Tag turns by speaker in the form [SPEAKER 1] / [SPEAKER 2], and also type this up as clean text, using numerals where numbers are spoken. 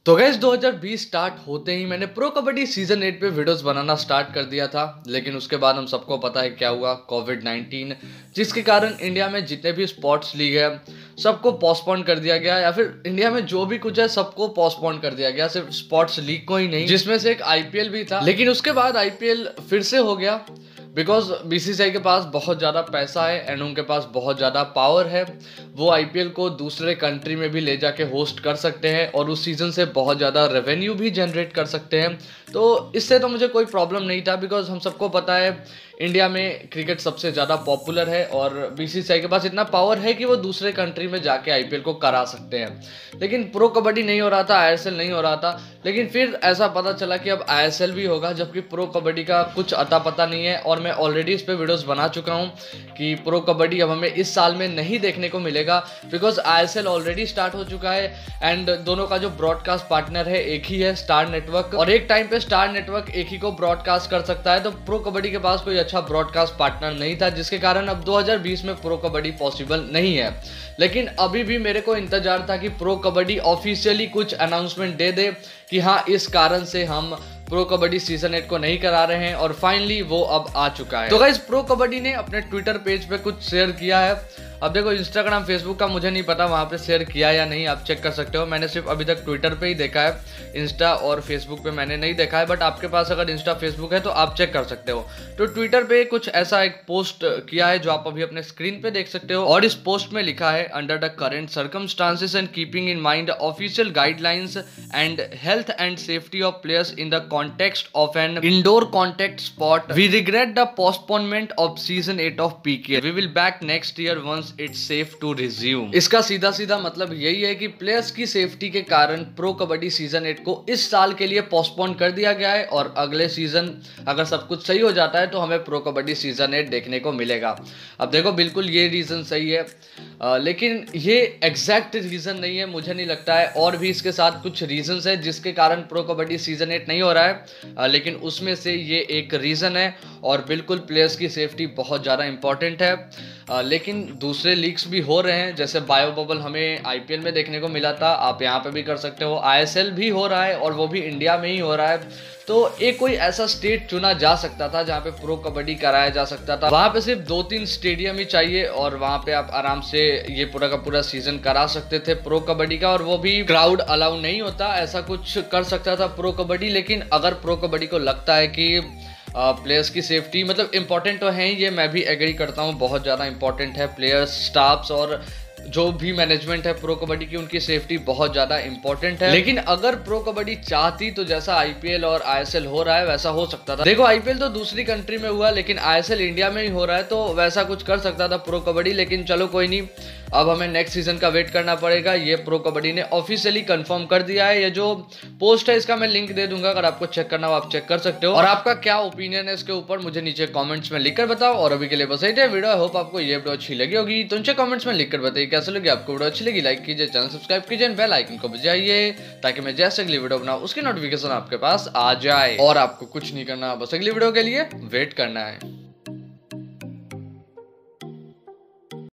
[SPEAKER 1] तो gas 2020 start होते ही मैंने प्रो कबड्डी सीजन 8 पे वीडियोस बनाना स्टार्ट कर दिया था। लेकिन उसके बाद हम सबको पता है क्या हुआ, कोविड-19, जिसके कारण इंडिया में जितने भी स्पोर्ट्स लीग है सबको पोस्टपोन कर दिया गया, या फिर इंडिया में जो भी कुछ है सबको पोस्टपोन कर दिया गया, सिर्फ स्पोर्ट्स लीग को ही नहीं, जिसमें से एक आईपीएल भी था। लेकिन उसके बाद आईपीएल फिर से हो गया बिकॉज बीसीसीआई के पास बहुत ज़्यादा पैसा है एंड उनके पास बहुत ज़्यादा पावर है। वो आईपीएल को दूसरे कंट्री में भी ले जाके होस्ट कर सकते हैं और उस सीज़न से बहुत ज़्यादा रेवेन्यू भी जनरेट कर सकते हैं। तो इससे तो मुझे कोई प्रॉब्लम नहीं था बिकॉज हम सबको पता है इंडिया में क्रिकेट सबसे ज़्यादा पॉपुलर है और बीसीसीआई के पास इतना पावर है कि वो दूसरे कंट्री में जाके आईपीएल को करा सकते हैं। लेकिन प्रो कबड्डी नहीं हो रहा था, आईएसएल नहीं हो रहा था। लेकिन फिर ऐसा पता चला कि अब आईएसएल भी होगा, जबकि प्रो कबड्डी का कुछ अता पता नहीं है। और मैं ऑलरेडी इस पर वीडियोस बना चुका हूँ कि प्रो कबड्डी अब हमें इस साल में नहीं देखने को मिलेगा बिकॉज आईएसएल ऑलरेडी स्टार्ट हो चुका है एंड दोनों का जो ब्रॉडकास्ट पार्टनर है एक ही है, स्टार नेटवर्क। और एक टाइम पे स्टार नेटवर्क एक ही को ब्रॉडकास्ट कर सकता है, तो प्रो कबड्डी के पास कोई अच्छा ब्रॉडकास्ट पार्टनर नहीं था, जिसके कारण अब 2020 में प्रो कबड्डी पॉसिबल नहीं है। लेकिन अभी भी मेरे को इंतजार था कि प्रो कबड्डी ऑफिशियली कुछ अनाउंसमेंट दे दे कि हाँ इस कारण से हम प्रो कबड्डी सीजन 8 को नहीं करा रहे हैं, और फाइनली वो अब आ चुका है। तो गाइस प्रो कबड्डी ने अपने ट्विटर पेज पे कुछ शेयर किया है। अब देखो इंस्टाग्राम फेसबुक का मुझे नहीं पता वहाँ पे शेयर किया या नहीं, आप चेक कर सकते हो। मैंने सिर्फ अभी तक ट्विटर पे ही देखा है, इंस्टा और फेसबुक पे मैंने नहीं देखा है। बट आपके पास अगर इंस्टा फेसबुक है तो आप चेक कर सकते हो। तो ट्विटर पे कुछ ऐसा एक पोस्ट किया है जो आप अभी अपने स्क्रीन पे देख सकते हो, और इस पोस्ट में लिखा है under the current circumstances and keeping in mind official guidelines and health and safety of players in the context of an indoor contact sport, we regret the postponement of season 8 of PK, we will back next year once it's safe to resume. इसका सीधा सीधा मतलब यही है कि players की safety के कारण प्रो कबड्डी सीजन 8 को इस साल के लिए पोस्टपोन कर दिया गया है, और अगले सीजन अगर सब कुछ सही हो जाता है तो हमें प्रो कबड्डी सीजन 8 देखने को मिलेगा। अब देखो बिल्कुल ये रीजन सही है, लेकिन ये एग्जैक्ट रीजन नहीं है, मुझे नहीं लगता है। और भी इसके साथ कुछ रीजंस है जिसके कारण प्रो कबड्डी सीजन 8 नहीं हो रहा है, लेकिन उसमें से ये एक रीजन है। और बिल्कुल प्लेयर्स की सेफ्टी बहुत ज़्यादा इंपॉर्टेंट है। लेकिन दूसरे लीग्स भी हो रहे हैं, जैसे बायो बबल हमें आईपीएल में देखने को मिला था, आप यहाँ पे भी कर सकते हो। आईएसएल भी हो रहा है और वो भी इंडिया में ही हो रहा है। तो एक कोई ऐसा स्टेट चुना जा सकता था जहाँ पे प्रो कबड्डी कराया जा सकता था। वहाँ पे सिर्फ 2-3 स्टेडियम ही चाहिए और वहाँ पे आप आराम से ये पूरा का पूरा सीजन करा सकते थे प्रो कबड्डी का, और वो भी क्राउड अलाउ नहीं होता, ऐसा कुछ कर सकता था प्रो कबड्डी। लेकिन अगर प्रो कबड्डी को लगता है कि प्लेयर्स की सेफ्टी मतलब इंपॉर्टेंट तो है ही, ये मैं भी एग्री करता हूँ, बहुत ज़्यादा इंपॉर्टेंट है। प्लेयर्स, स्टाफ्स और जो भी मैनेजमेंट है प्रो कबड्डी की, उनकी सेफ्टी बहुत ज़्यादा इंपॉर्टेंट है। लेकिन अगर प्रो कबड्डी चाहती तो जैसा आईपीएल और आईएसएल हो रहा है वैसा हो सकता था। देखो आईपीएल तो दूसरी कंट्री में हुआ, लेकिन आईएसएल इंडिया में ही हो रहा है, तो वैसा कुछ कर सकता था प्रो कबड्डी। लेकिन चलो कोई नहीं, अब हमें नेक्स्ट सीजन का वेट करना पड़ेगा। ये प्रो कबड्डी ने ऑफिशियली कंफर्म कर दिया है। ये जो पोस्ट है इसका मैं लिंक दे दूंगा, अगर आपको चेक करना हो आप चेक कर सकते हो। और आपका क्या ओपिनियन है इसके ऊपर मुझे नीचे कमेंट्स में लिखकर बताओ। और अभी के लिए बस यही वीडियो, आई होप आपको ये वीडियो अच्छी लगी होगी। तो नीचे कमेंट्स में लिखकर बताइए कैसे लगी आपको वीडियो। अच्छी लगी लाइक कीजिए, चैनल सब्सक्राइब कीजिए, बेल आइकन को बजाइए ताकि मैं जैसे अगली वीडियो बनाऊं उसकी नोटिफिकेशन आपके पास आ जाए। और आपको कुछ नहीं करना, बस अगली वीडियो के लिए वेट करना है।